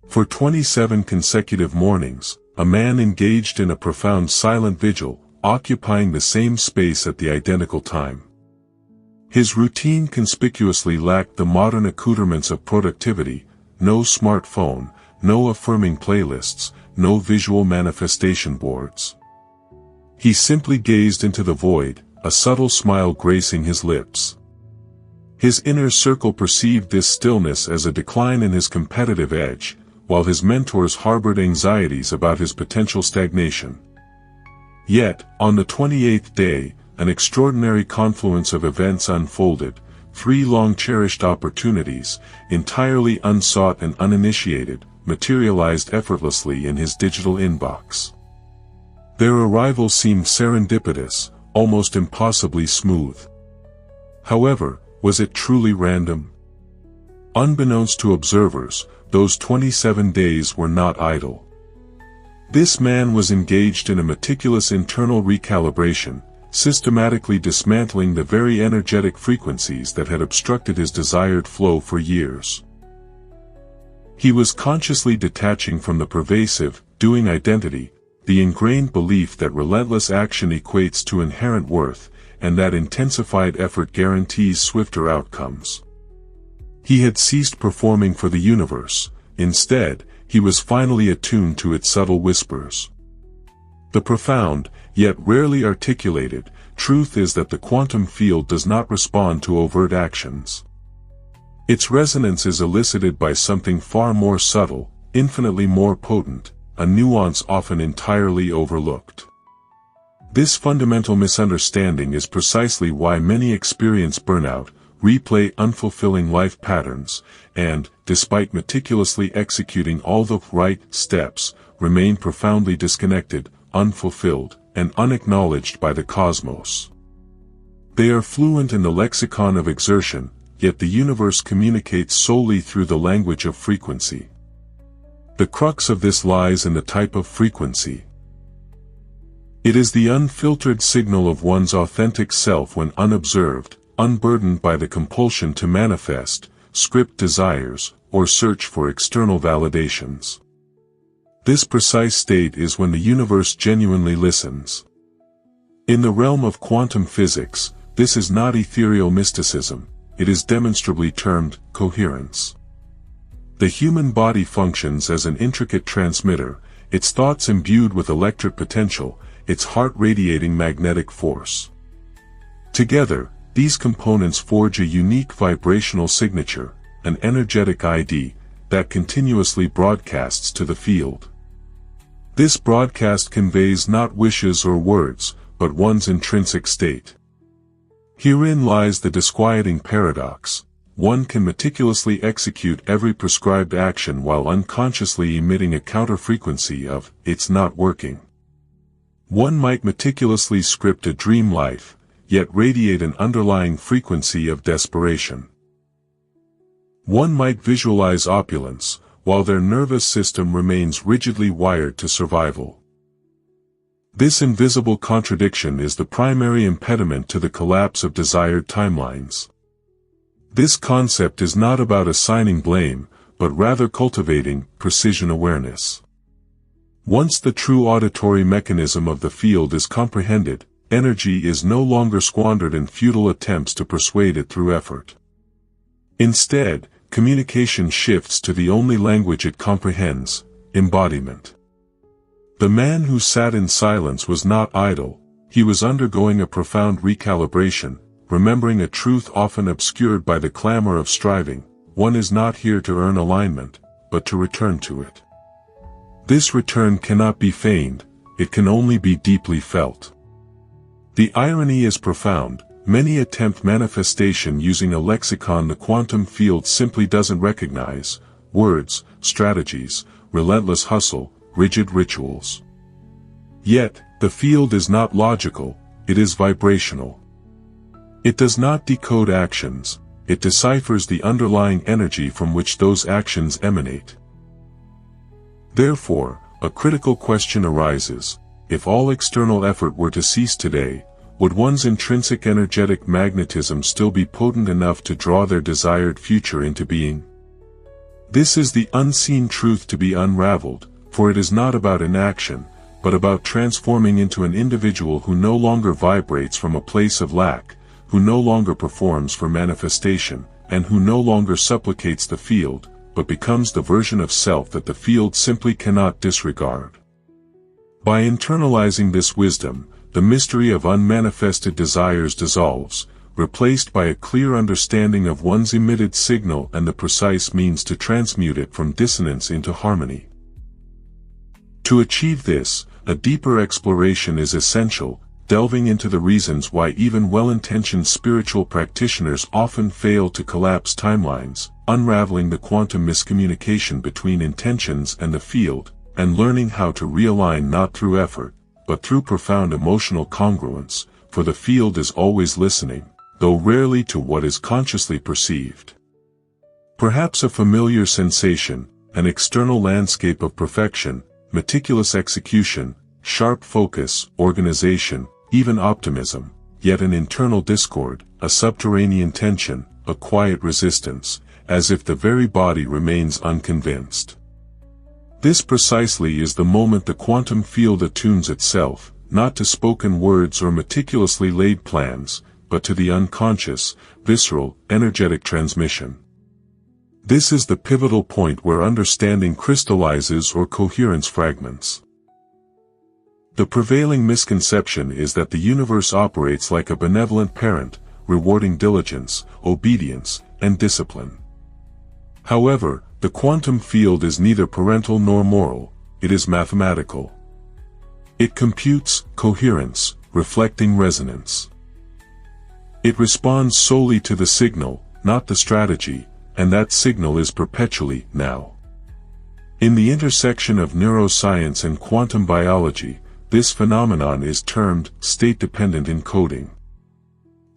For 27 consecutive mornings, a man engaged in a profound silent vigil, occupying the same space at the identical time. His routine conspicuously lacked the modern accoutrements of productivity: no smartphone, no affirming playlists, no visual manifestation boards. He simply gazed into the void, a subtle smile gracing his lips. His inner circle perceived this stillness as a decline in his competitive edge, while his mentors harbored anxieties about his potential stagnation. Yet, on the 28th day, an extraordinary confluence of events unfolded. 3 long-cherished opportunities, entirely unsought and uninitiated, materialized effortlessly in his digital inbox. Their arrival seemed serendipitous, almost impossibly smooth. However, was it truly random? Unbeknownst to observers, those 27 days were not idle. This man was engaged in a meticulous internal recalibration, systematically dismantling the very energetic frequencies that had obstructed his desired flow for years. He was consciously detaching from the pervasive, doing identity, the ingrained belief that relentless action equates to inherent worth, and that intensified effort guarantees swifter outcomes. He had ceased performing for the universe. Instead, he was finally attuned to its subtle whispers. The profound, yet rarely articulated, truth is that the quantum field does not respond to overt actions. Its resonance is elicited by something far more subtle, infinitely more potent, a nuance often entirely overlooked. This fundamental misunderstanding is precisely why many experience burnout, replay unfulfilling life patterns, and, despite meticulously executing all the right steps, remain profoundly disconnected, unfulfilled, and unacknowledged by the cosmos. They are fluent in the lexicon of exertion, yet the universe communicates solely through the language of frequency. The crux of this lies in the type of frequency. It is the unfiltered signal of one's authentic self when unobserved, unburdened by the compulsion to manifest, script desires, or search for external validations. This precise state is when the universe genuinely listens. In the realm of quantum physics, this is not ethereal mysticism, it is demonstrably termed coherence. The human body functions as an intricate transmitter, its thoughts imbued with electric potential, its heart radiating magnetic force. Together, these components forge a unique vibrational signature, an energetic ID, that continuously broadcasts to the field. This broadcast conveys not wishes or words, but one's intrinsic state. Herein lies the disquieting paradox: one can meticulously execute every prescribed action while unconsciously emitting a counter-frequency of, "it's not working." One might meticulously script a dream life, yet radiate an underlying frequency of desperation. One might visualize opulence, while their nervous system remains rigidly wired to survival. This invisible contradiction is the primary impediment to the collapse of desired timelines. This concept is not about assigning blame, but rather cultivating precision awareness. Once the true auditory mechanism of the field is comprehended, energy is no longer squandered in futile attempts to persuade it through effort. Instead, communication shifts to the only language it comprehends: embodiment. The man who sat in silence was not idle, he was undergoing a profound recalibration, remembering a truth often obscured by the clamor of striving: one is not here to earn alignment, but to return to it. This return cannot be feigned, it can only be deeply felt. The irony is profound. Many attempt manifestation using a lexicon the quantum field simply doesn't recognize: words, strategies, relentless hustle, rigid rituals. Yet, the field is not logical, it is vibrational. It does not decode actions, it deciphers the underlying energy from which those actions emanate. Therefore, a critical question arises: if all external effort were to cease today, would one's intrinsic energetic magnetism still be potent enough to draw their desired future into being? This is the unseen truth to be unraveled, for it is not about inaction, but about transforming into an individual who no longer vibrates from a place of lack, who no longer performs for manifestation, and who no longer supplicates the field, but becomes the version of self that the field simply cannot disregard. By internalizing this wisdom, the mystery of unmanifested desires dissolves, replaced by a clear understanding of one's emitted signal and the precise means to transmute it from dissonance into harmony. To achieve this, a deeper exploration is essential, delving into the reasons why even well-intentioned spiritual practitioners often fail to collapse timelines, unraveling the quantum miscommunication between intentions and the field, and learning how to realign not through effort, but through profound emotional congruence, for the field is always listening, though rarely to what is consciously perceived. Perhaps a familiar sensation, an external landscape of perfection, meticulous execution, sharp focus, organization, even optimism, yet an internal discord, a subterranean tension, a quiet resistance, as if the very body remains unconvinced. This precisely is the moment the quantum field attunes itself, not to spoken words or meticulously laid plans, but to the unconscious, visceral, energetic transmission. This is the pivotal point where understanding crystallizes or coherence fragments. The prevailing misconception is that the universe operates like a benevolent parent, rewarding diligence, obedience, and discipline. However, the quantum field is neither parental nor moral, it is mathematical. It computes coherence, reflecting resonance. It responds solely to the signal, not the strategy, and that signal is perpetually now. In the intersection of neuroscience and quantum biology, this phenomenon is termed state-dependent encoding.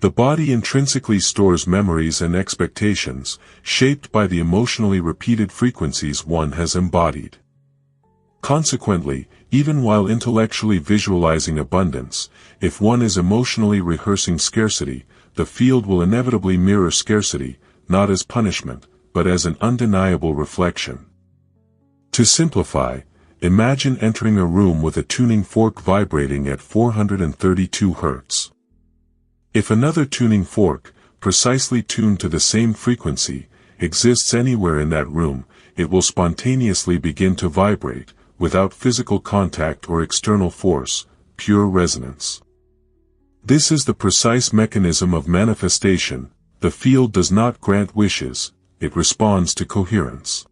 The body intrinsically stores memories and expectations, shaped by the emotionally repeated frequencies one has embodied. Consequently, even while intellectually visualizing abundance, if one is emotionally rehearsing scarcity, the field will inevitably mirror scarcity, not as punishment, but as an undeniable reflection. To simplify, imagine entering a room with a tuning fork vibrating at 432 Hz. If another tuning fork, precisely tuned to the same frequency, exists anywhere in that room, it will spontaneously begin to vibrate, without physical contact or external force, pure resonance. This is the precise mechanism of manifestation. The field does not grant wishes, it responds to coherence.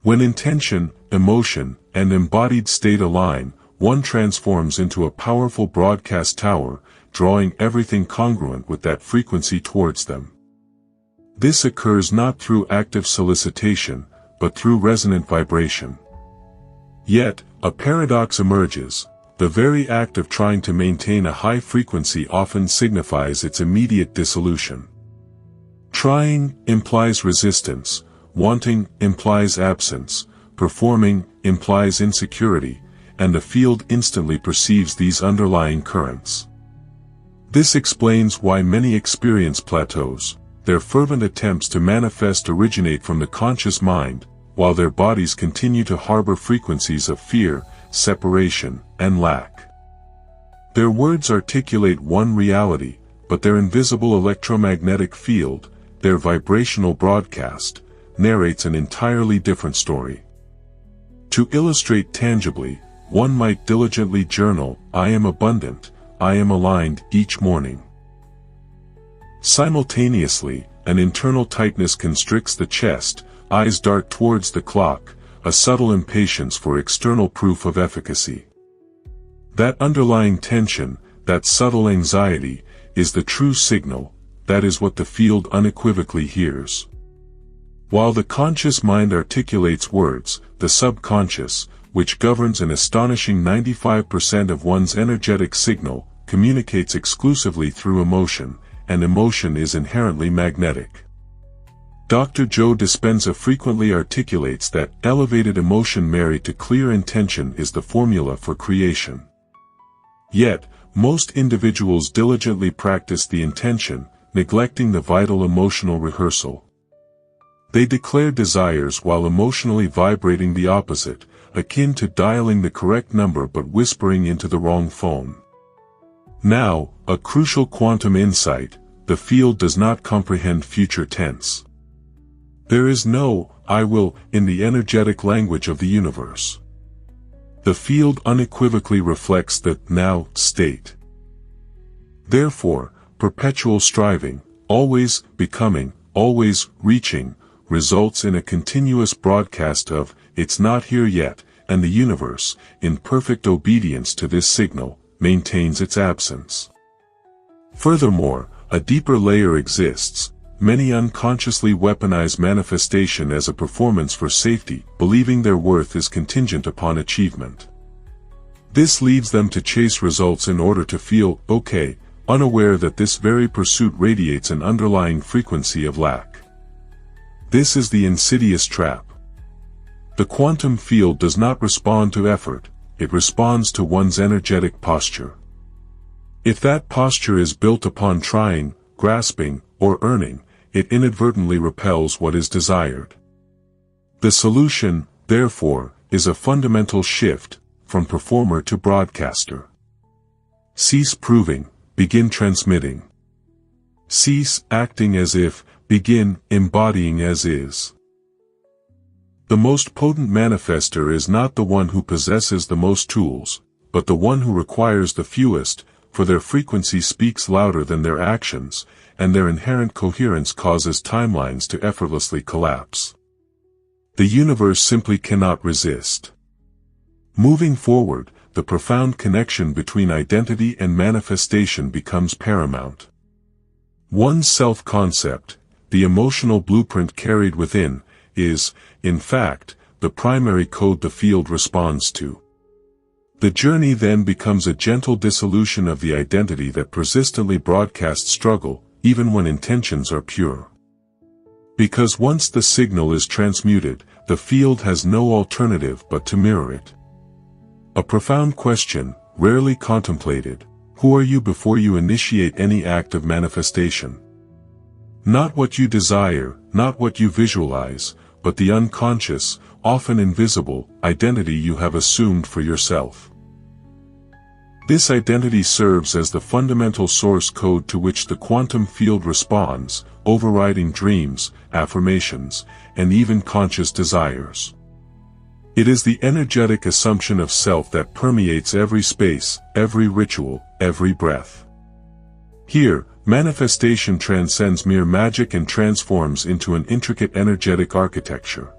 When intention, emotion, and embodied state align, one transforms into a powerful broadcast tower, drawing everything congruent with that frequency towards them. This occurs not through active solicitation, but through resonant vibration. Yet, a paradox emerges. The very act of trying to maintain a high frequency often signifies its immediate dissolution. Trying implies resistance, wanting implies absence, performing implies insecurity, and the field instantly perceives these underlying currents. This explains why many experience plateaus. Their fervent attempts to manifest originate from the conscious mind, while their bodies continue to harbor frequencies of fear, separation, and lack. Their words articulate one reality, but their invisible electromagnetic field, their vibrational broadcast, narrates an entirely different story. To illustrate tangibly, one might diligently journal, "I am abundant, I am aligned," each morning. Simultaneously, an internal tightness constricts the chest, eyes dart towards the clock, a subtle impatience for external proof of efficacy. That underlying tension, that subtle anxiety, is the true signal, that is what the field unequivocally hears. While the conscious mind articulates words, the subconscious, which governs an astonishing 95% of one's energetic signal, communicates exclusively through emotion, and emotion is inherently magnetic. Dr. Joe Dispenza frequently articulates that elevated emotion married to clear intention is the formula for creation. Yet, most individuals diligently practice the intention, neglecting the vital emotional rehearsal. They declare desires while emotionally vibrating the opposite, akin to dialing the correct number but whispering into the wrong phone. Now, a crucial quantum insight: the field does not comprehend future tense. There is no "I will" in the energetic language of the universe. The field unequivocally reflects the now state. Therefore, perpetual striving, always becoming, always reaching, results in a continuous broadcast of "it's not here yet," and the universe, in perfect obedience to this signal, maintains its absence. Furthermore, a deeper layer exists. Many unconsciously weaponize manifestation as a performance for safety, believing their worth is contingent upon achievement. This leads them to chase results in order to feel okay, unaware that this very pursuit radiates an underlying frequency of lack. This is the insidious trap. The quantum field does not respond to effort, it responds to one's energetic posture. If that posture is built upon trying, grasping, or earning, it inadvertently repels what is desired. The solution, therefore, is a fundamental shift, from performer to broadcaster. Cease proving, begin transmitting. Cease acting as if, begin embodying as is. The most potent manifester is not the one who possesses the most tools, but the one who requires the fewest, for their frequency speaks louder than their actions, and their inherent coherence causes timelines to effortlessly collapse. The universe simply cannot resist. Moving forward, the profound connection between identity and manifestation becomes paramount. One's self-concept, the emotional blueprint carried within, is, in fact, the primary code the field responds to. The journey then becomes a gentle dissolution of the identity that persistently broadcasts struggle, even when intentions are pure. Because once the signal is transmuted, the field has no alternative but to mirror it. A profound question, rarely contemplated: who are you before you initiate any act of manifestation? Not what you desire, not what you visualize, but the unconscious, often invisible, identity you have assumed for yourself. This identity serves as the fundamental source code to which the quantum field responds, overriding dreams, affirmations, and even conscious desires. It is the energetic assumption of self that permeates every space, every ritual, every breath. Here, manifestation transcends mere magic and transforms into an intricate energetic architecture.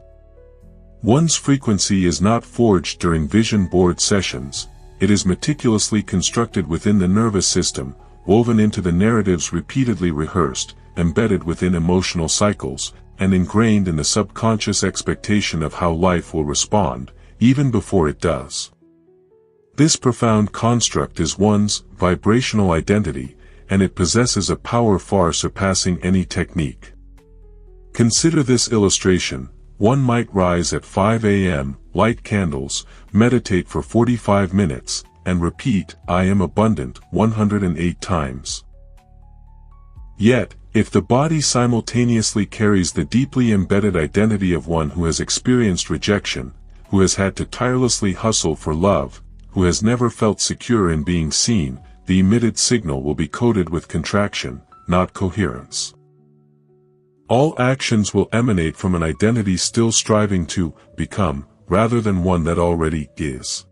One's frequency is not forged during vision board sessions. It is meticulously constructed within the nervous system, woven into the narratives repeatedly rehearsed, embedded within emotional cycles, and ingrained in the subconscious expectation of how life will respond, even before it does. This profound construct is one's vibrational identity, and it possesses a power far surpassing any technique. Consider this illustration. One might rise at 5 a.m., light candles, meditate for 45 minutes, and repeat, "I am abundant," 108 times. Yet, if the body simultaneously carries the deeply embedded identity of one who has experienced rejection, who has had to tirelessly hustle for love, who has never felt secure in being seen, the emitted signal will be coded with contraction, not coherence. All actions will emanate from an identity still striving to become, rather than one that already is.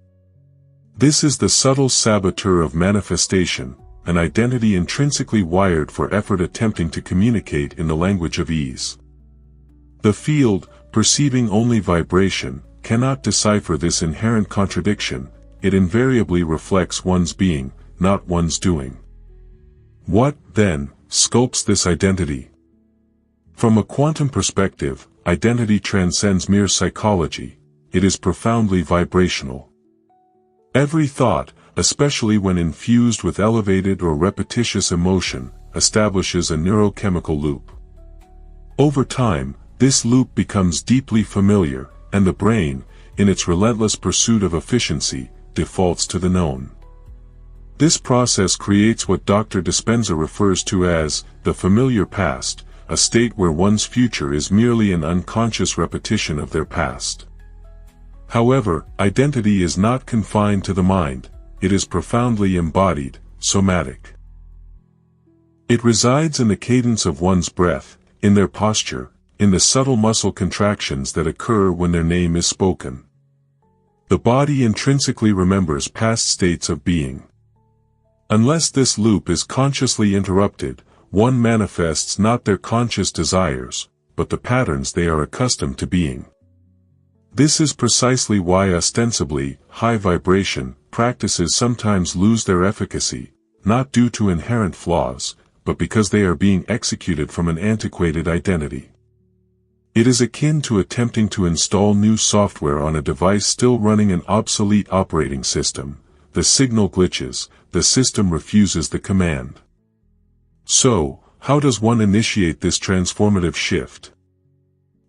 This is the subtle saboteur of manifestation, an identity intrinsically wired for effort attempting to communicate in the language of ease. The field, perceiving only vibration, cannot decipher this inherent contradiction. It invariably reflects one's being, not one's doing. What, then, sculpts this identity? From a quantum perspective, identity transcends mere psychology. It is profoundly vibrational. Every thought, especially when infused with elevated or repetitious emotion, establishes a neurochemical loop. Over time, this loop becomes deeply familiar, and the brain, in its relentless pursuit of efficiency, defaults to the known. This process creates what Dr. Dispenza refers to as the familiar past, a state where one's future is merely an unconscious repetition of their past. However, identity is not confined to the mind, it is profoundly embodied, somatic. It resides in the cadence of one's breath, in their posture, in the subtle muscle contractions that occur when their name is spoken. The body intrinsically remembers past states of being. Unless this loop is consciously interrupted, one manifests not their conscious desires, but the patterns they are accustomed to being. This is precisely why ostensibly high vibration practices sometimes lose their efficacy, not due to inherent flaws, but because they are being executed from an antiquated identity. It is akin to attempting to install new software on a device still running an obsolete operating system. The signal glitches, the system refuses the command. So, how does one initiate this transformative shift?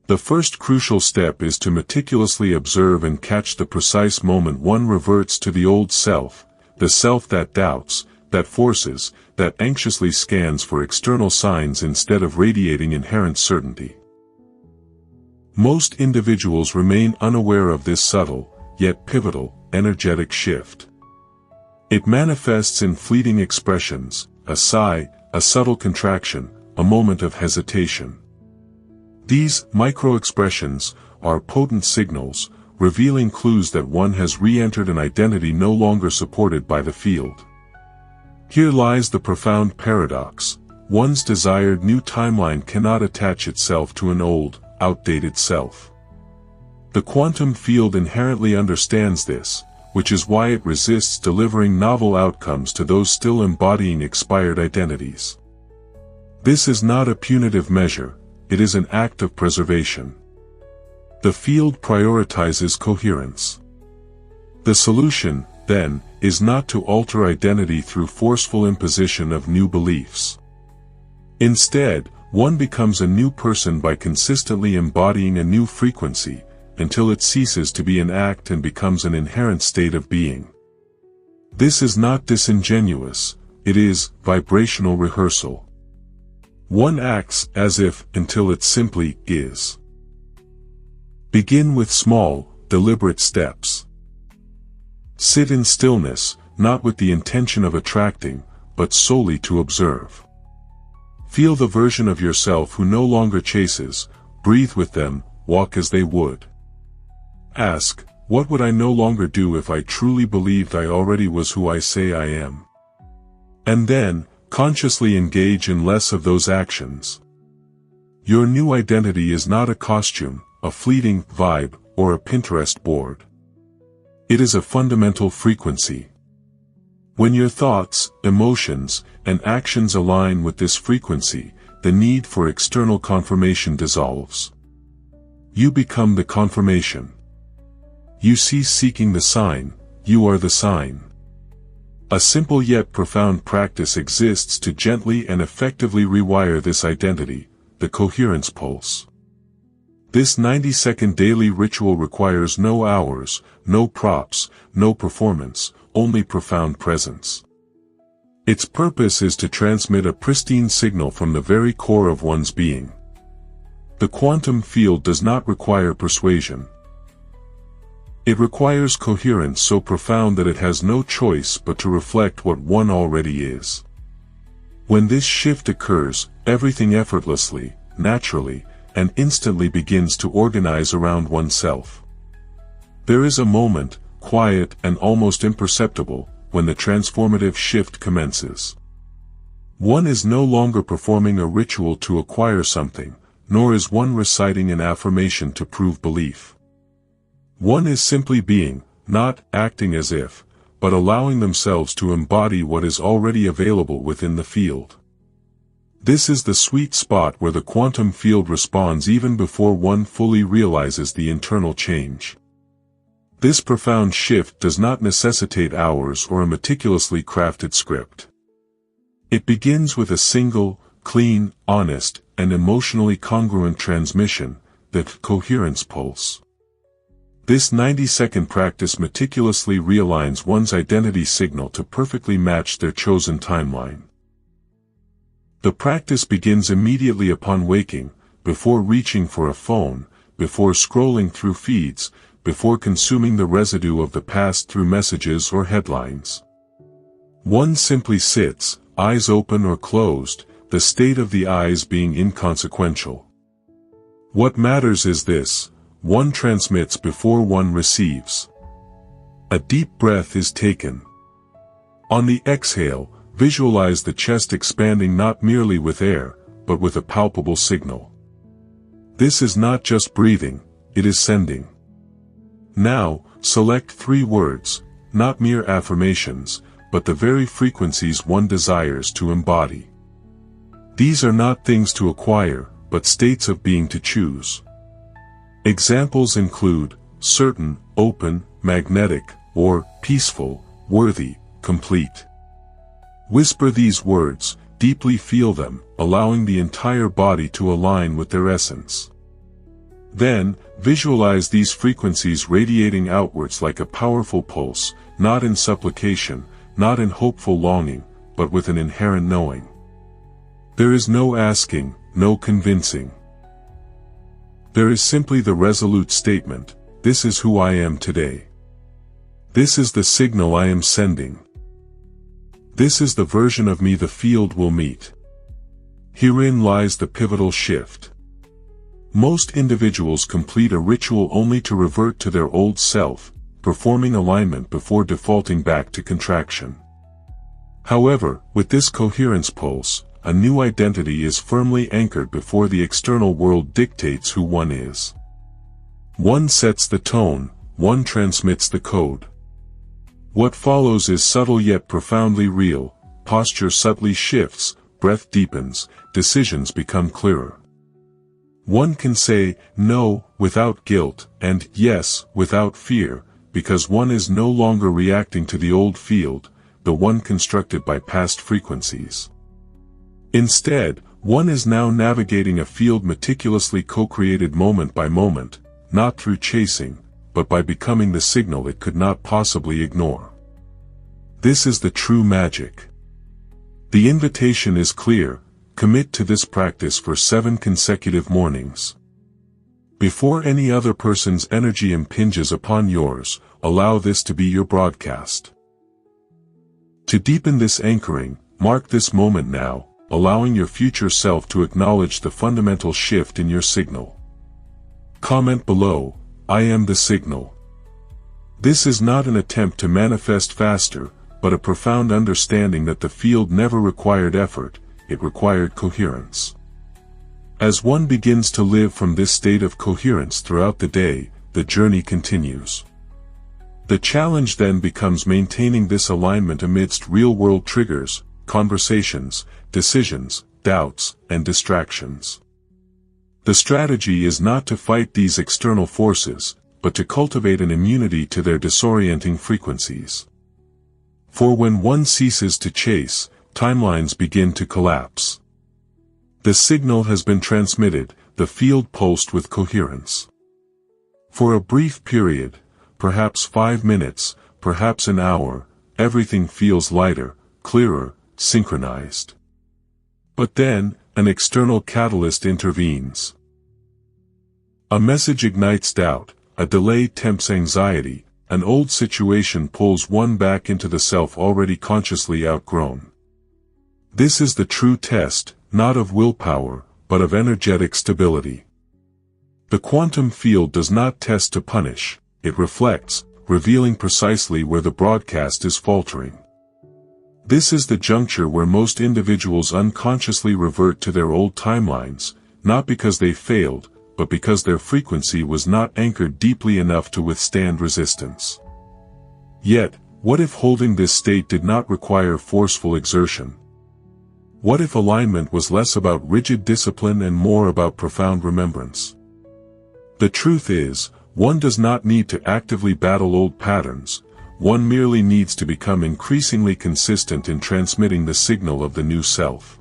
The first crucial step is to meticulously observe and catch the precise moment one reverts to the old self, the self that doubts, that forces, that anxiously scans for external signs instead of radiating inherent certainty. Most individuals remain unaware of this subtle, yet pivotal, energetic shift. It manifests in fleeting expressions, a sigh, a subtle contraction, a moment of hesitation. These micro-expressions are potent signals, revealing clues that one has re-entered an identity no longer supported by the field. Here lies the profound paradox: one's desired new timeline cannot attach itself to an old, outdated self. The quantum field inherently understands this, which is why it resists delivering novel outcomes to those still embodying expired identities. This is not a punitive measure, it is an act of preservation. The field prioritizes coherence. The solution, then, is not to alter identity through forceful imposition of new beliefs. Instead, one becomes a new person by consistently embodying a new frequency, until it ceases to be an act and becomes an inherent state of being. This is not disingenuous, it is vibrational rehearsal. One acts as if until it simply is. Begin with small, deliberate steps. Sit in stillness, not with the intention of attracting, but solely to observe. Feel the version of yourself who no longer chases, breathe with them, walk as they would. Ask, what would I no longer do if I truly believed I already was who I say I am? And then, consciously engage in less of those actions. Your new identity is not a costume, a fleeting vibe, or a Pinterest board. It is a fundamental frequency. When your thoughts, emotions, and actions align with this frequency, the need for external confirmation dissolves. You become the confirmation. You cease seeking the sign, you are the sign. A simple yet profound practice exists to gently and effectively rewire this identity, the coherence pulse. This 90-second daily ritual requires no hours, no props, no performance, only profound presence. Its purpose is to transmit a pristine signal from the very core of one's being. The quantum field does not require persuasion. It requires coherence so profound that it has no choice but to reflect what one already is. When this shift occurs, everything effortlessly, naturally, and instantly begins to organize around oneself. There is a moment, quiet and almost imperceptible, when the transformative shift commences. One is no longer performing a ritual to acquire something, nor is one reciting an affirmation to prove belief. One is simply being, not acting as if, but allowing themselves to embody what is already available within the field. This is the sweet spot where the quantum field responds even before one fully realizes the internal change. This profound shift does not necessitate hours or a meticulously crafted script. It begins with a single, clean, honest, and emotionally congruent transmission, the coherence pulse. This 90-second practice meticulously realigns one's identity signal to perfectly match their chosen timeline. The practice begins immediately upon waking, before reaching for a phone, before scrolling through feeds, before consuming the residue of the past through messages or headlines. One simply sits, eyes open or closed, the state of the eyes being inconsequential. What matters is this: one transmits before one receives. A deep breath is taken. On the exhale, visualize the chest expanding not merely with air, but with a palpable signal. This is not just breathing, it is sending. Now, select 3 words, not mere affirmations, but the very frequencies one desires to embody. These are not things to acquire, but states of being to choose. Examples include certain, open, magnetic, or peaceful, worthy, complete. Whisper these words, deeply feel them, allowing the entire body to align with their essence. Then, visualize these frequencies radiating outwards like a powerful pulse, not in supplication, not in hopeful longing, but with an inherent knowing. There is no asking, no convincing. There is simply the resolute statement, this is who I am today. This is the signal I am sending. This is the version of me the field will meet. Herein lies the pivotal shift. Most individuals complete a ritual only to revert to their old self, performing alignment before defaulting back to contraction. However, with this coherence pulse, a new identity is firmly anchored before the external world dictates who one is. One sets the tone, one transmits the code. What follows is subtle yet profoundly real: posture subtly shifts, breath deepens, decisions become clearer. One can say no without guilt and yes without fear, because one is no longer reacting to the old field, the one constructed by past frequencies. Instead, one is now navigating a field meticulously co-created moment by moment, not through chasing, but by becoming the signal it could not possibly ignore. This is the true magic. The invitation is clear: commit to this practice for 7 consecutive mornings. Before any other person's energy impinges upon yours, allow this to be your broadcast. To deepen this anchoring, mark this moment now, allowing your future self to acknowledge the fundamental shift in your signal. Comment below, I am the signal. This is not an attempt to manifest faster, but a profound understanding that the field never required effort, it required coherence. As one begins to live from this state of coherence throughout the day, the journey continues. The challenge then becomes maintaining this alignment amidst real-world triggers, conversations, decisions, doubts, and distractions. The strategy is not to fight these external forces, but to cultivate an immunity to their disorienting frequencies. For when one ceases to chase, timelines begin to collapse. The signal has been transmitted, the field pulsed with coherence. For a brief period, perhaps 5 minutes, perhaps an hour, everything feels lighter, clearer, synchronized. But then, an external catalyst intervenes. A message ignites doubt, a delay tempts anxiety, an old situation pulls one back into the self already consciously outgrown. This is the true test, not of willpower, but of energetic stability. The quantum field does not test to punish, it reflects, revealing precisely where the broadcast is faltering. This is the juncture where most individuals unconsciously revert to their old timelines, not because they failed, but because their frequency was not anchored deeply enough to withstand resistance. Yet, what if holding this state did not require forceful exertion? What if alignment was less about rigid discipline and more about profound remembrance? The truth is, one does not need to actively battle old patterns, one merely needs to become increasingly consistent in transmitting the signal of the new self.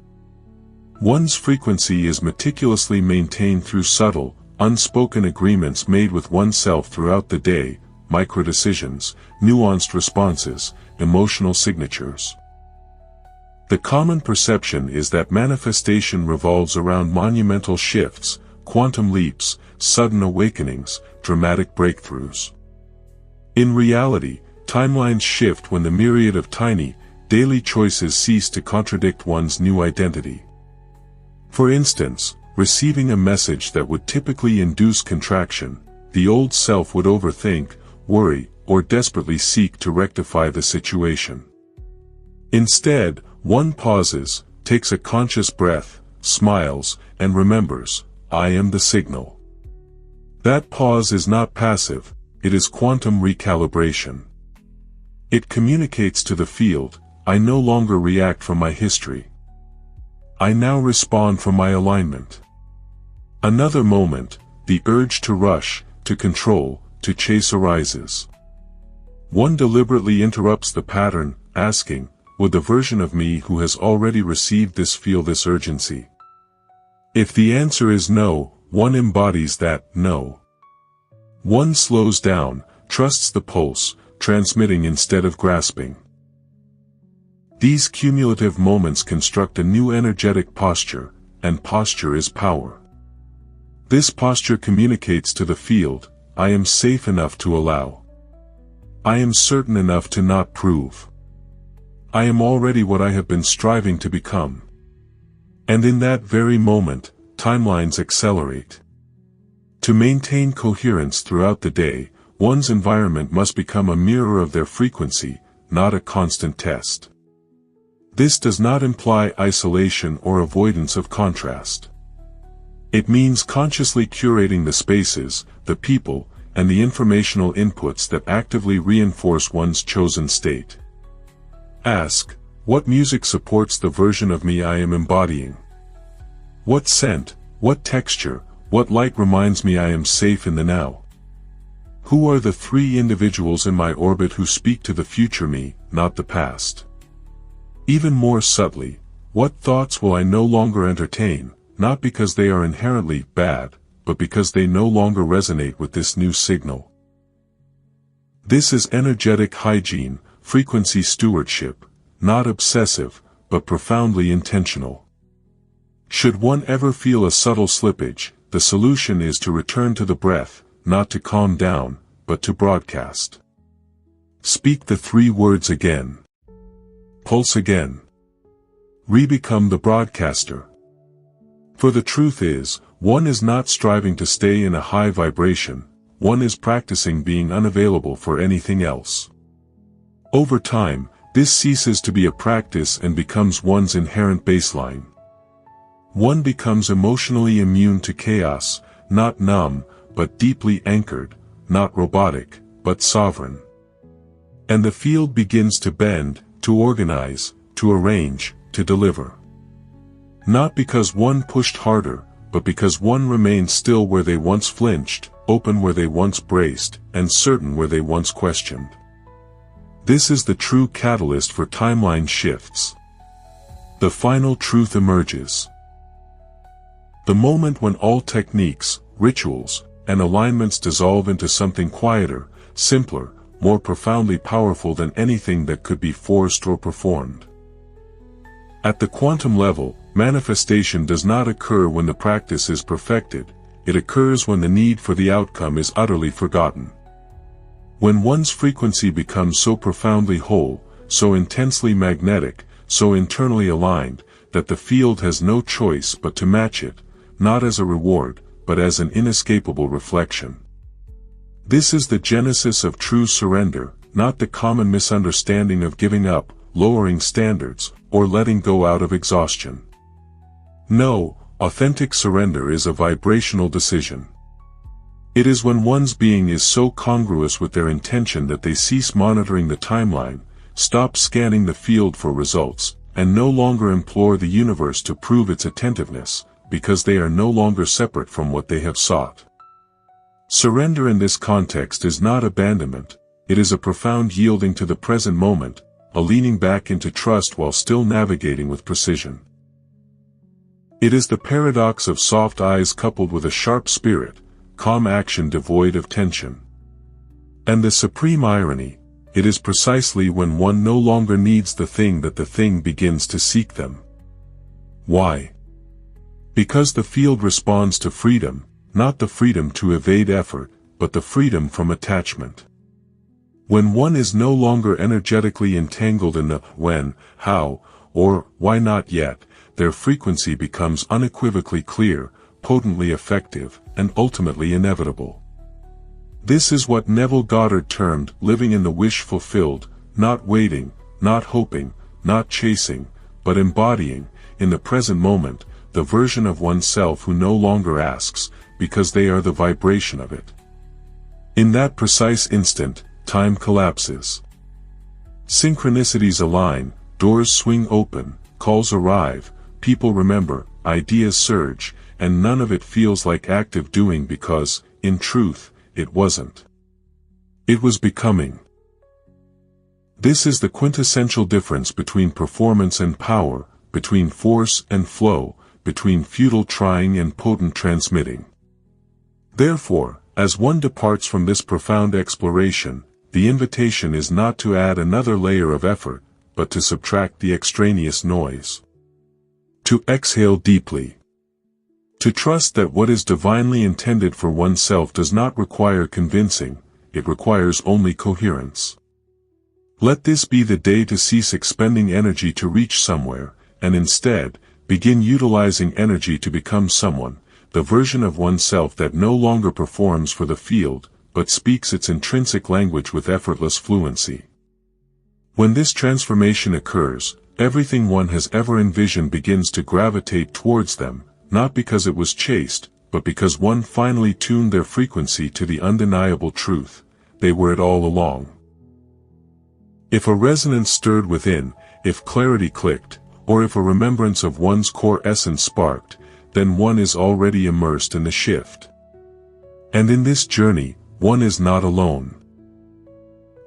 One's frequency is meticulously maintained through subtle, unspoken agreements made with oneself throughout the day, micro-decisions, nuanced responses, emotional signatures. The common perception is that manifestation revolves around monumental shifts, quantum leaps, sudden awakenings, dramatic breakthroughs. In reality, timelines shift when the myriad of tiny, daily choices cease to contradict one's new identity. For instance, receiving a message that would typically induce contraction, the old self would overthink, worry, or desperately seek to rectify the situation. Instead, one pauses, takes a conscious breath, smiles, and remembers, I am the signal. That pause is not passive, it is quantum recalibration. It communicates to the field, I no longer react from my history. I now respond from my alignment. Another moment, the urge to rush, to control, to chase arises. One deliberately interrupts the pattern, asking, would the version of me who has already received this feel this urgency? If the answer is no, one embodies that no. One slows down, trusts the pulse, transmitting instead of grasping. These cumulative moments construct a new energetic posture, and posture is power. This posture communicates to the field, I am safe enough to allow. I am certain enough to not prove. I am already what I have been striving to become. And in that very moment, timelines accelerate. To maintain coherence throughout the day, one's environment must become a mirror of their frequency, not a constant test. This does not imply isolation or avoidance of contrast. It means consciously curating the spaces, the people, and the informational inputs that actively reinforce one's chosen state. Ask, what music supports the version of me I am embodying? What scent, what texture, what light reminds me I am safe in the now? Who are the 3 individuals in my orbit who speak to the future me, not the past? Even more subtly, what thoughts will I no longer entertain, not because they are inherently bad, but because they no longer resonate with this new signal? This is energetic hygiene, frequency stewardship, not obsessive, but profoundly intentional. Should one ever feel a subtle slippage, the solution is to return to the breath, not to calm down, but to broadcast. Speak the 3 words again. Pulse again. Re-become the broadcaster. For the truth is, one is not striving to stay in a high vibration, one is practicing being unavailable for anything else. Over time, this ceases to be a practice and becomes one's inherent baseline. One becomes emotionally immune to chaos, not numb, but deeply anchored, not robotic, but sovereign. And the field begins to bend, to organize, to arrange, to deliver. Not because one pushed harder, but because one remained still where they once flinched, open where they once braced, and certain where they once questioned. This is the true catalyst for timeline shifts. The final truth emerges. The moment when all techniques, rituals, and alignments dissolve into something quieter, simpler, more profoundly powerful than anything that could be forced or performed. At the quantum level, manifestation does not occur when the practice is perfected, it occurs when the need for the outcome is utterly forgotten. When one's frequency becomes so profoundly whole, so intensely magnetic, so internally aligned, that the field has no choice but to match it, not as a reward, but as an inescapable reflection. This is the genesis of true surrender, not the common misunderstanding of giving up, lowering standards, or letting go out of exhaustion. No, authentic surrender is a vibrational decision. It is when one's being is so congruous with their intention that they cease monitoring the timeline, stop scanning the field for results, and no longer implore the universe to prove its attentiveness, because they are no longer separate from what they have sought. Surrender in this context is not abandonment, it is a profound yielding to the present moment, a leaning back into trust while still navigating with precision. It is the paradox of soft eyes coupled with a sharp spirit, calm action devoid of tension. And the supreme irony, it is precisely when one no longer needs the thing that the thing begins to seek them. Why? Because the field responds to freedom, not the freedom to evade effort, but the freedom from attachment. When one is no longer energetically entangled in the when, how, or why not yet, their frequency becomes unequivocally clear, potently effective, and ultimately inevitable. This is what Neville Goddard termed living in the wish fulfilled, not waiting, not hoping, not chasing, but embodying, in the present moment, the version of oneself who no longer asks, because they are the vibration of it. In that precise instant, time collapses. Synchronicities align, doors swing open, calls arrive, people remember, ideas surge, and none of it feels like active doing because, in truth, it wasn't. It was becoming. This is the quintessential difference between performance and power, between force and flow, between futile trying and potent transmitting. Therefore, as one departs from this profound exploration, the invitation is not to add another layer of effort, but to subtract the extraneous noise. To exhale deeply. To trust that what is divinely intended for oneself does not require convincing, it requires only coherence. Let this be the day to cease expending energy to reach somewhere, and instead, begin utilizing energy to become someone, the version of oneself that no longer performs for the field, but speaks its intrinsic language with effortless fluency. When this transformation occurs, everything one has ever envisioned begins to gravitate towards them, not because it was chased, but because one finally tuned their frequency to the undeniable truth, they were it all along. If a resonance stirred within, if clarity clicked, or if a remembrance of one's core essence sparked, then one is already immersed in the shift. And in this journey, one is not alone.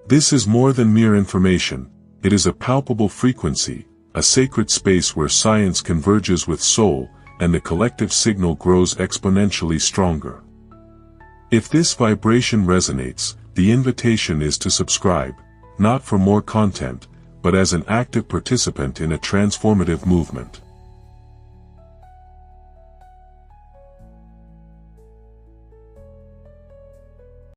This is more than mere information, it is a palpable frequency, a sacred space where science converges with soul, and the collective signal grows exponentially stronger. If this vibration resonates, the invitation is to subscribe, not for more content, but as an active participant in a transformative movement.